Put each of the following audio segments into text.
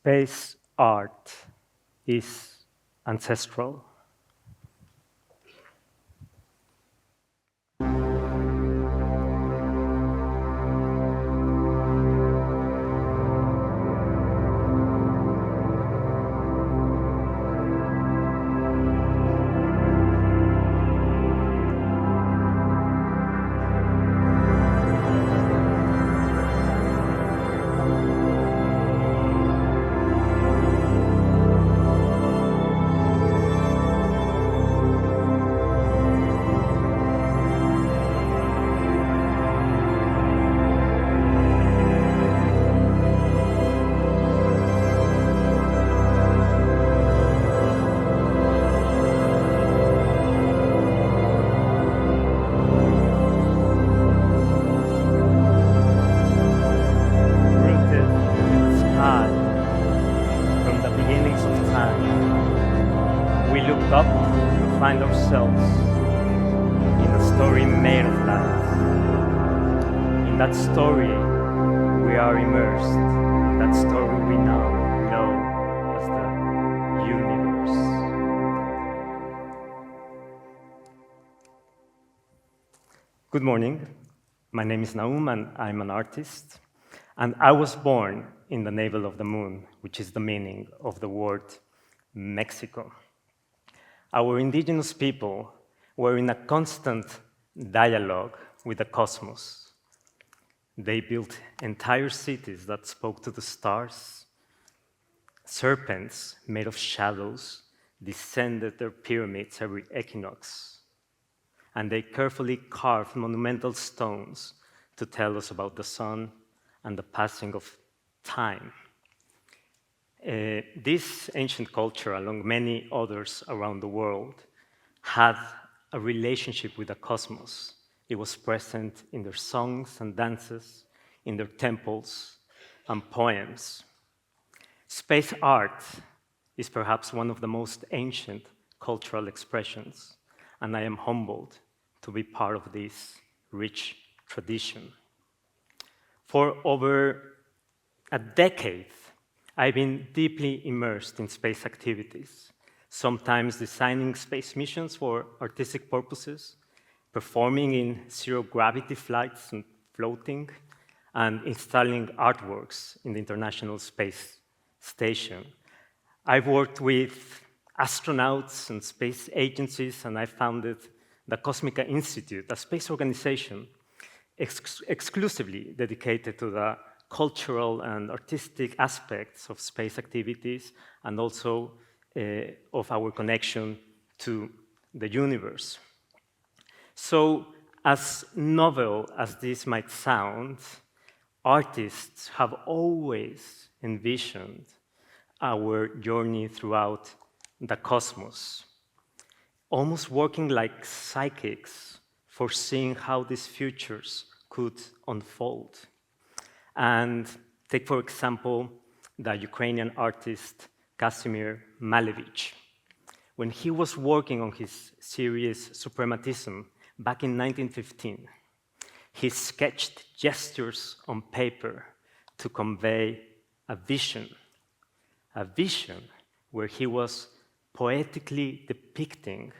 Space art is ancestral. Rooted in the sky from the beginnings of time, we looked up to find ourselves in a story made of light. In that story, we are immersed. In that story, we now know as the universe. Good morning. My name is Nahum, and I'm an artist. And I was born in the navel of the moon, which is the meaning of the word Mexico. Our indigenous people were in a constant dialogue with the cosmos. They built entire cities that spoke to the stars. Serpents made of shadows descended their pyramids every equinox. And they carefully carved monumental stones to tell us about the sun and the passing of time. This ancient culture, along many others around the world, had a relationship with the cosmos. It was present in their songs and dances, in their temples and poems. Space art is perhaps one of the most ancient cultural expressions, and I am humbled to be part of this rich tradition. For over a decade, I've been deeply immersed in space activities, sometimes designing space missions for artistic purposes, performing in zero-gravity flights and floating, and installing artworks in the International Space Station. I've worked with astronauts and space agencies, and I founded the Cosmica Institute, a space organization exclusively dedicated to the cultural and artistic aspects of space activities and also of our connection to the universe. So, as novel as this might sound, artists have always envisioned our journey throughout the cosmos, almost working like psychics, foreseeing how these futures could unfold. And take, for example, the Ukrainian artist Kazimir Malevich. When he was working on his series Suprematism back in 1915, he sketched gestures on paper to convey a vision where he was poetically depicting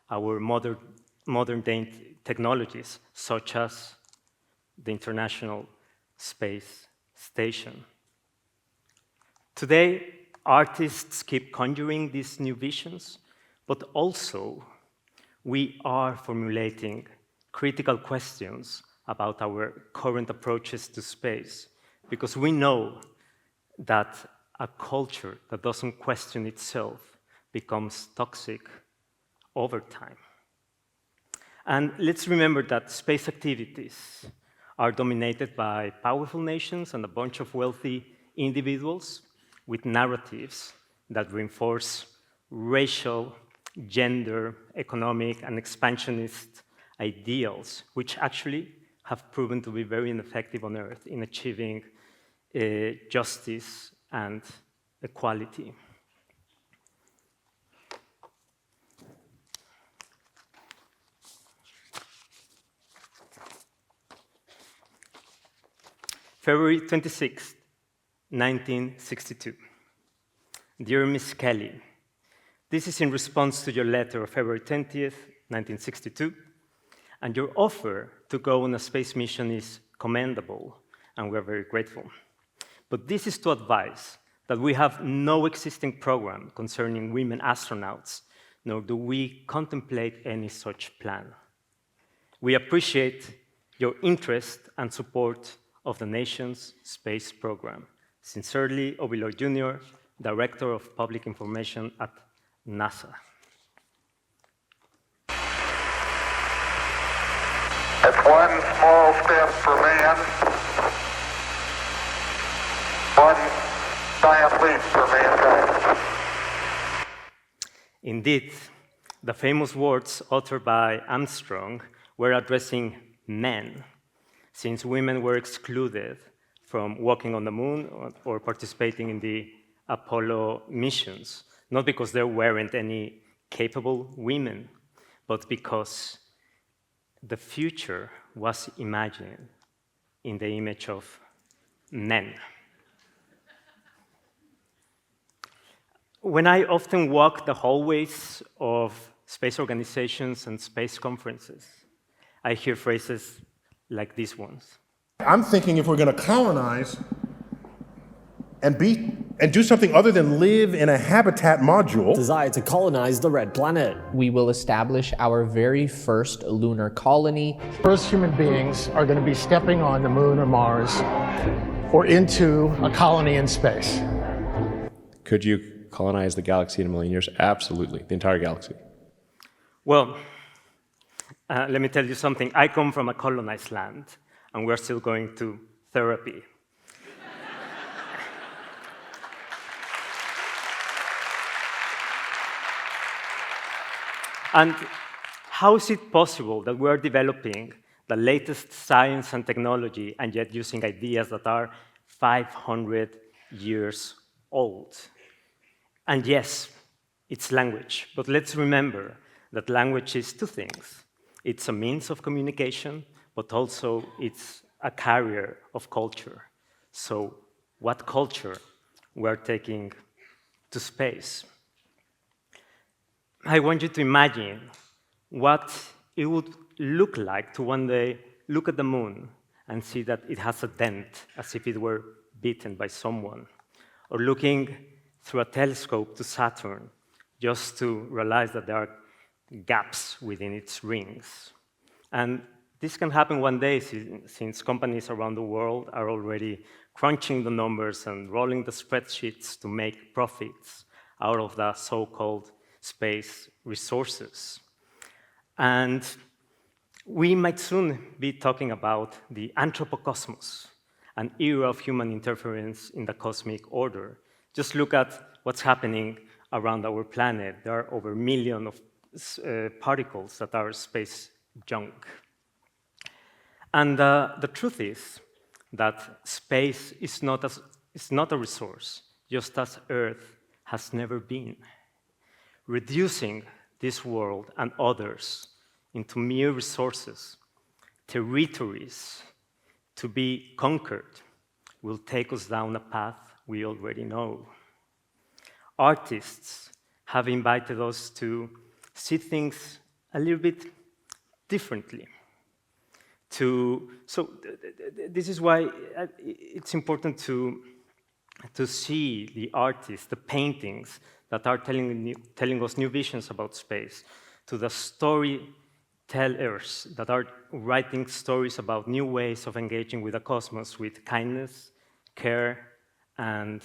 our modern-day technologies, such as the International Space Station. Today, artists keep conjuring these new visions, but also we are formulating critical questions about our current approaches to space, because we know that a culture that doesn't question itself becomes toxic over time. And let's remember that space activities are dominated by powerful nations and a bunch of wealthy individuals with narratives that reinforce racial, gender, economic, and expansionist ideals, which actually have proven to be very ineffective on Earth in achieving justice and equality. February 26, 1962. Dear Miss Kelly, this is in response to your letter of February 20th, 1962, and your offer to go on a space mission is commendable, and we're very grateful. But this is to advise that we have no existing program concerning women astronauts, nor do we contemplate any such plan. We appreciate your interest and support of the nation's space program. Sincerely, Obiloy Jr., Director of Public Information at NASA. It's one small step for man, one giant leap for mankind. Indeed, the famous words uttered by Armstrong were addressing men, since women were excluded from walking on the moon or participating in the Apollo missions, not because there weren't any capable women, but because the future was imagined in the image of men. When I often walk the hallways of space organizations and space conferences, I hear phrases like these ones. I'm thinking if we're going to colonize and do something other than live in a habitat module. Desire to colonize the red planet. We will establish our very first lunar colony. First human beings are going to be stepping on the moon or Mars or into a colony in space. Could you colonize the galaxy in a million years? Absolutely, the entire galaxy. Well, let me tell you something. I come from a colonized land, and we're still going to therapy. And how is it possible that we are developing the latest science and technology and yet using ideas that are 500 years old? And yes, it's language, but let's remember that language is two things. It's a means of communication, but also it's a carrier of culture. So what culture we're taking to space? I want you to imagine what it would look like to one day look at the moon and see that it has a dent, as if it were beaten by someone. Or looking through a telescope to Saturn, just to realize that there are gaps within its rings. And this can happen one day, since companies around the world are already crunching the numbers and rolling the spreadsheets to make profits out of the so-called space resources. And we might soon be talking about the anthropocosmos, an era of human interference in the cosmic order. Just look at what's happening around our planet. There are over a million of particles that are space junk. And the truth is that space is not a resource, just as Earth has never been. Reducing this world and others into mere resources, territories to be conquered, will take us down a path we already know. Artists have invited us to see things a little bit differently. So this is why it's important to see the artists, the paintings that are telling us new visions about space, to the storytellers that are writing stories about new ways of engaging with the cosmos with kindness, care, and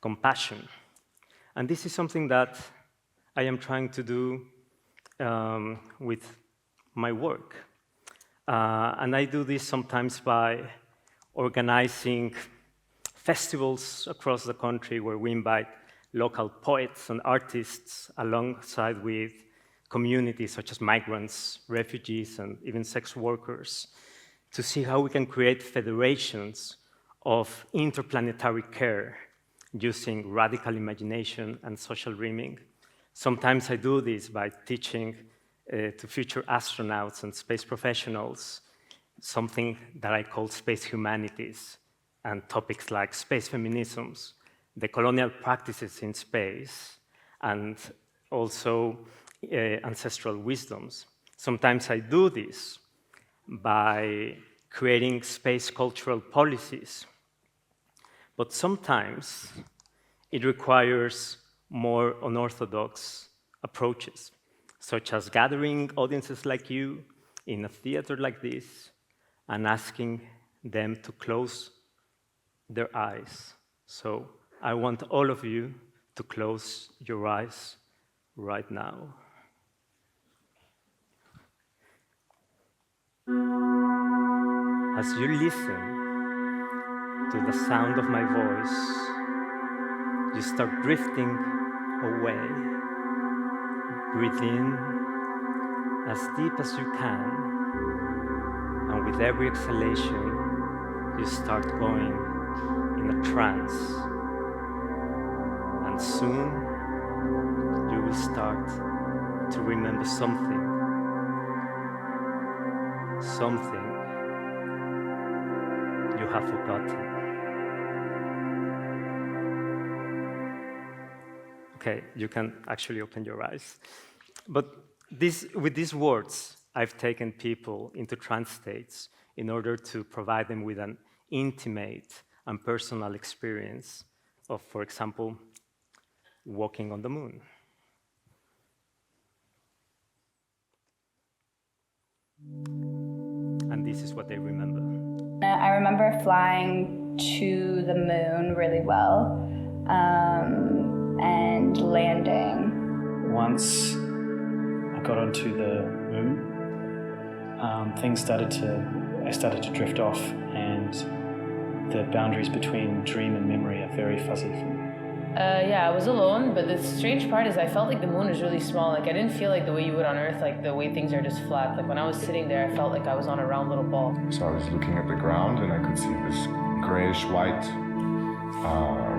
compassion. And this is something that I am trying to do with my work. And I do this sometimes by organizing festivals across the country where we invite local poets and artists alongside with communities such as migrants, refugees, and even sex workers to see how we can create federations of interplanetary care using radical imagination and social dreaming. Sometimes I do this by teaching to future astronauts and space professionals something that I call space humanities, and topics like space feminisms, the colonial practices in space, and also ancestral wisdoms. Sometimes I do this by creating space cultural policies, but sometimes it requires more unorthodox approaches, such as gathering audiences like you in a theater like this and asking them to close their eyes. So I want all of you to close your eyes right now. As you listen to the sound of my voice, you start drifting away. Breathe in as deep as you can, and with every exhalation, you start going in a trance. And soon, you will start to remember something you have forgotten. Okay, you can actually open your eyes. But with these words, I've taken people into trance states in order to provide them with an intimate and personal experience of, for example, walking on the moon. And this is what they remember. I remember flying to the moon really well and landing. Once I got onto the moon, I started to drift off, and the boundaries between dream and memory are very fuzzy for me. Yeah, I was alone, but the strange part is I felt like the moon was really small. Like I didn't feel like the way you would on Earth, like the way things are just flat. Like when I was sitting there, I felt like I was on a round little ball. So I was looking at the ground and I could see this grayish-white,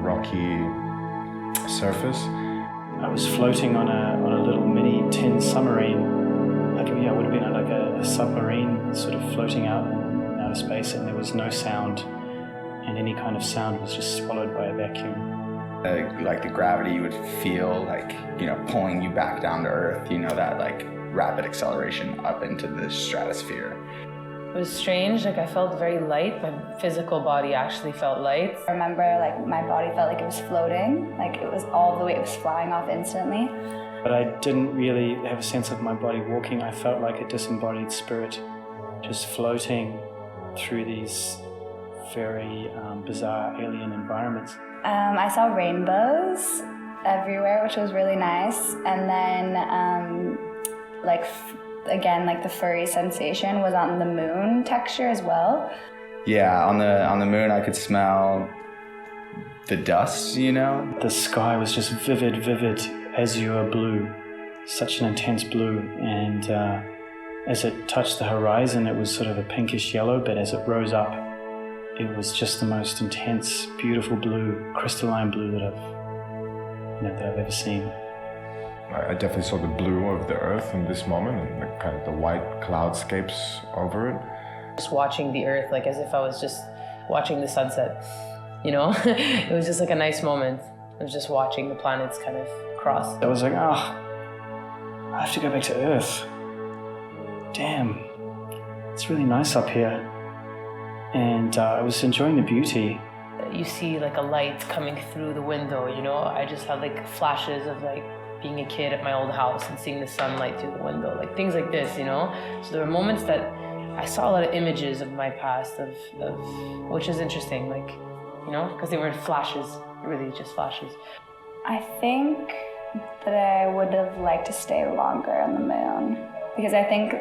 rocky surface. I was floating on a little mini tin submarine. Like, yeah, it would have been like a submarine sort of floating out in outer space, and there was no sound, and any kind of sound was just swallowed by a vacuum. Like the gravity you would feel, like, you know, pulling you back down to Earth, you know, that like rapid acceleration up into the stratosphere. It was strange, like I felt very light. My physical body actually felt light. I remember like my body felt like it was floating, like it was all the way, it was flying off instantly. But I didn't really have a sense of my body walking. I felt like a disembodied spirit just floating through these very bizarre alien environments. I saw rainbows everywhere, which was really nice. And then, again, like the furry sensation was on the moon texture as well. Yeah, on the moon, I could smell the dust, you know? The sky was just vivid, azure blue, such an intense blue. And as it touched the horizon, it was sort of a pinkish yellow, but as it rose up, it was just the most intense, beautiful blue, crystalline blue that I've ever seen. I definitely saw the blue of the Earth in this moment, and the kind of the white cloudscapes over it. Just watching the Earth, like as if I was just watching the sunset, you know? It was just like a nice moment. I was just watching the planets kind of cross. I was like, I have to go back to Earth. Damn, it's really nice up here. And I was enjoying the beauty. You see like a light coming through the window, you know? I just had like flashes of like being a kid at my old house and seeing the sunlight through the window, like things like this, you know? So there were moments that I saw a lot of images of my past, of which is interesting, like, you know, because they were flashes, really just flashes. I think that I would have liked to stay longer on the moon, because I think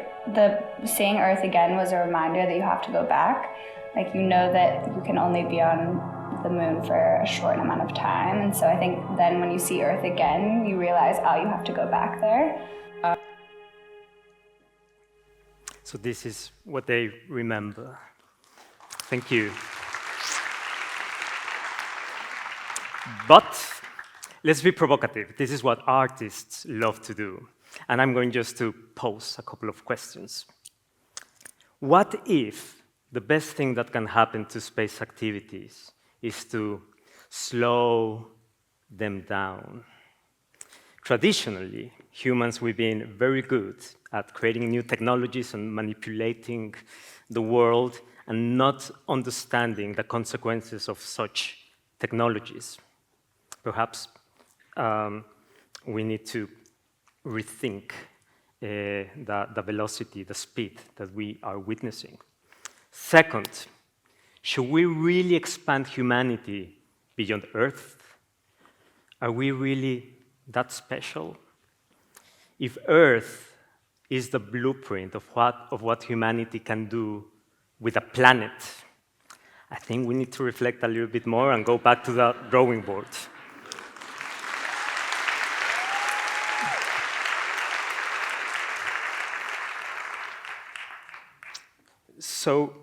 seeing Earth again was a reminder that you have to go back. Like, you know that you can only be on the moon for a short amount of time, and so I think then when you see Earth again, you realize, you have to go back there. So this is what they remember. Thank you. But let's be provocative. This is what artists love to do. And I'm going just to pose a couple of questions. What if the best thing that can happen to space activities is to slow them down. Traditionally, humans, we've been very good at creating new technologies and manipulating the world and not understanding the consequences of such technologies. Perhaps we need to rethink the velocity, the speed that we are witnessing. Second, should we really expand humanity beyond Earth? Are we really that special? If Earth is the blueprint of what humanity can do with a planet, I think we need to reflect a little bit more and go back to the drawing board. So,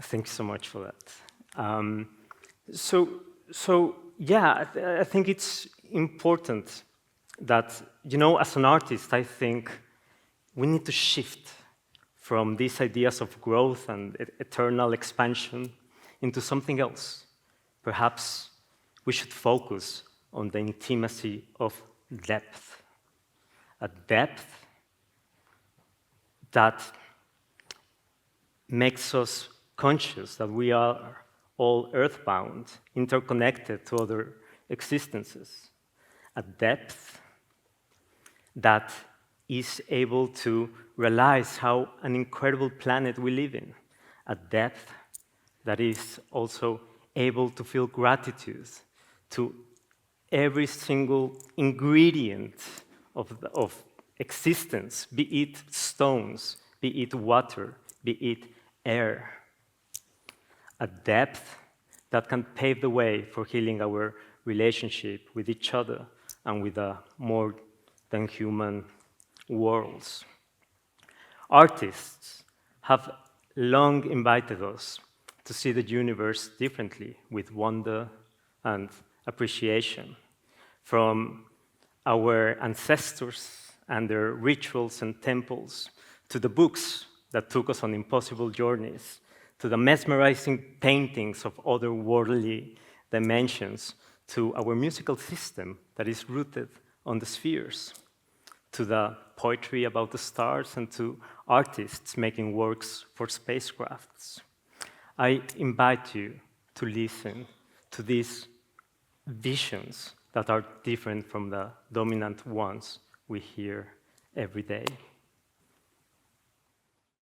thank you so much for that. Yeah, I think it's important that, as an artist, I think we need to shift from these ideas of growth and eternal expansion into something else. Perhaps we should focus on the intimacy of depth, a depth that makes us conscious that we are all earthbound, interconnected to other existences, a depth that is able to realize how an incredible planet we live in, a depth that is also able to feel gratitude to every single ingredient of existence, be it stones, be it water, be it air. A depth that can pave the way for healing our relationship with each other and with the more than human worlds. Artists have long invited us to see the universe differently, with wonder and appreciation. From our ancestors and their rituals and temples, to the books that took us on impossible journeys, to the mesmerizing paintings of otherworldly dimensions, to our musical system that is rooted on the spheres, to the poetry about the stars, and to artists making works for spacecrafts. I invite you to listen to these visions that are different from the dominant ones we hear every day.